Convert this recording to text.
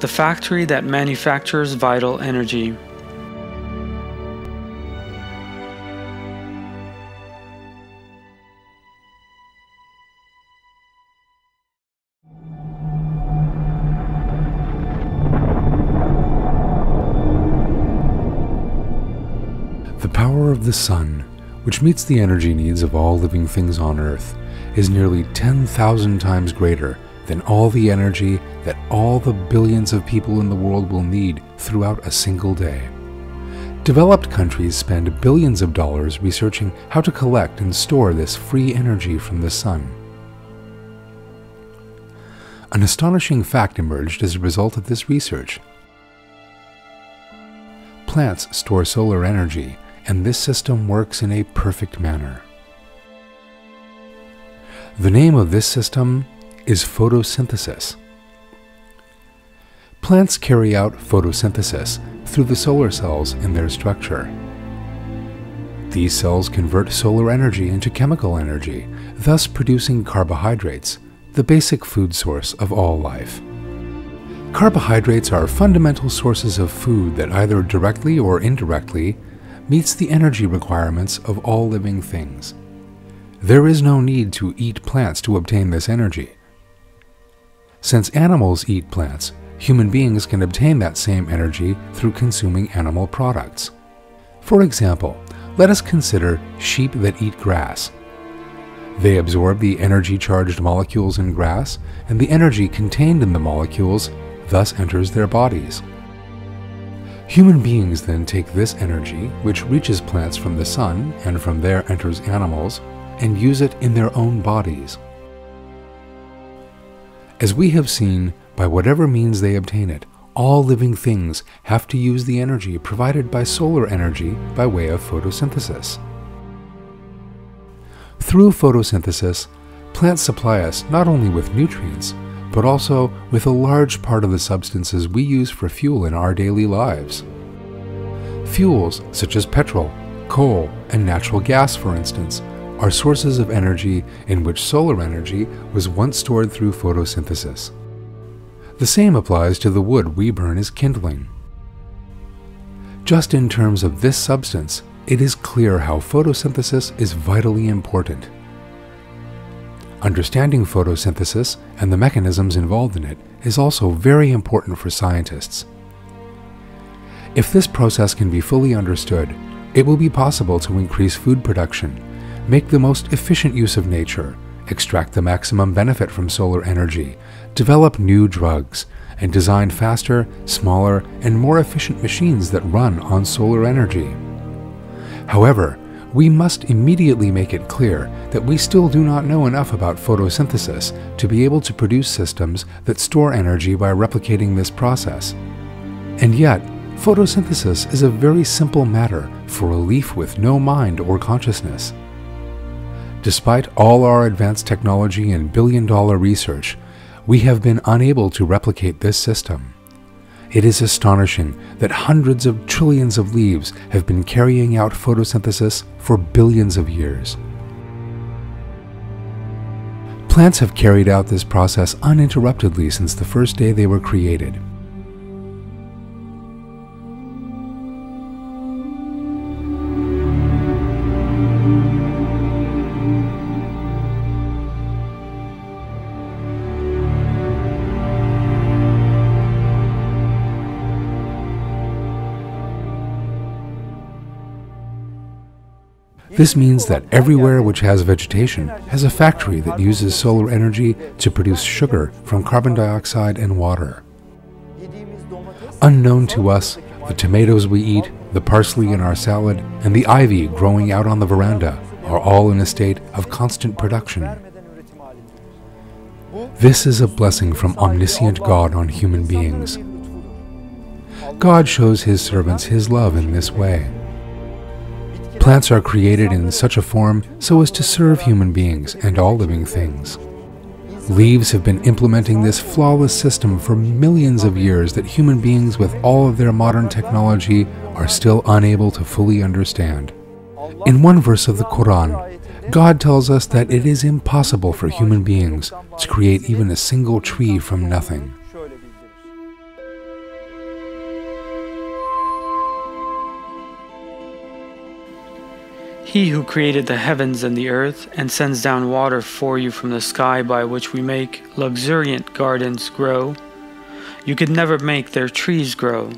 the factory that manufactures vital energy. The power of the sun, which meets the energy needs of all living things on Earth, is nearly 10,000 times greater than all the energy that all the billions of people in the world will need throughout a single day. Developed countries spend billions of dollars researching how to collect and store this free energy from the sun. An astonishing fact emerged as a result of this research. Plants store solar energy, and this system works in a perfect manner. The name of this system is photosynthesis. Plants carry out photosynthesis through the solar cells in their structure. These cells convert solar energy into chemical energy, thus producing carbohydrates, the basic food source of all life. Carbohydrates are fundamental sources of food that either directly or indirectly meets the energy requirements of all living things. There is no need to eat plants to obtain this energy. Since animals eat plants, human beings can obtain that same energy through consuming animal products. For example, let us consider sheep that eat grass. They absorb the energy-charged molecules in grass, and the energy contained in the molecules thus enters their bodies. Human beings then take this energy, which reaches plants from the sun and from there enters animals, and use it in their own bodies. As we have seen, by whatever means they obtain it, all living things have to use the energy provided by solar energy by way of photosynthesis. Through photosynthesis, plants supply us not only with nutrients, but also with a large part of the substances we use for fuel in our daily lives. Fuels such as petrol, coal, and natural gas, for instance, are sources of energy in which solar energy was once stored through photosynthesis. The same applies to the wood we burn as kindling. Just in terms of this substance, it is clear how photosynthesis is vitally important. Understanding photosynthesis and the mechanisms involved in it is also very important for scientists. If this process can be fully understood, it will be possible to increase food production, make the most efficient use of nature, extract the maximum benefit from solar energy, develop new drugs, and design faster, smaller, and more efficient machines that run on solar energy. However, we must immediately make it clear that we still do not know enough about photosynthesis to be able to produce systems that store energy by replicating this process. And yet, photosynthesis is a very simple matter for a leaf with no mind or consciousness. Despite all our advanced technology and billion-dollar research, we have been unable to replicate this system. It is astonishing that hundreds of trillions of leaves have been carrying out photosynthesis for billions of years. Plants have carried out this process uninterruptedly since the first day they were created. This means that everywhere which has vegetation has a factory that uses solar energy to produce sugar from carbon dioxide and water. Unknown to us, the tomatoes we eat, the parsley in our salad, and the ivy growing out on the veranda are all in a state of constant production. This is a blessing from omniscient God on human beings. God shows His servants His love in this way. Plants are created in such a form so as to serve human beings and all living things. Leaves have been implementing this flawless system for millions of years that human beings with all of their modern technology are still unable to fully understand. In one verse of the Quran, God tells us that it is impossible for human beings to create even a single tree from nothing. He who created the heavens and the earth, and sends down water for you from the sky, by which we make luxuriant gardens grow. You could never make their trees grow.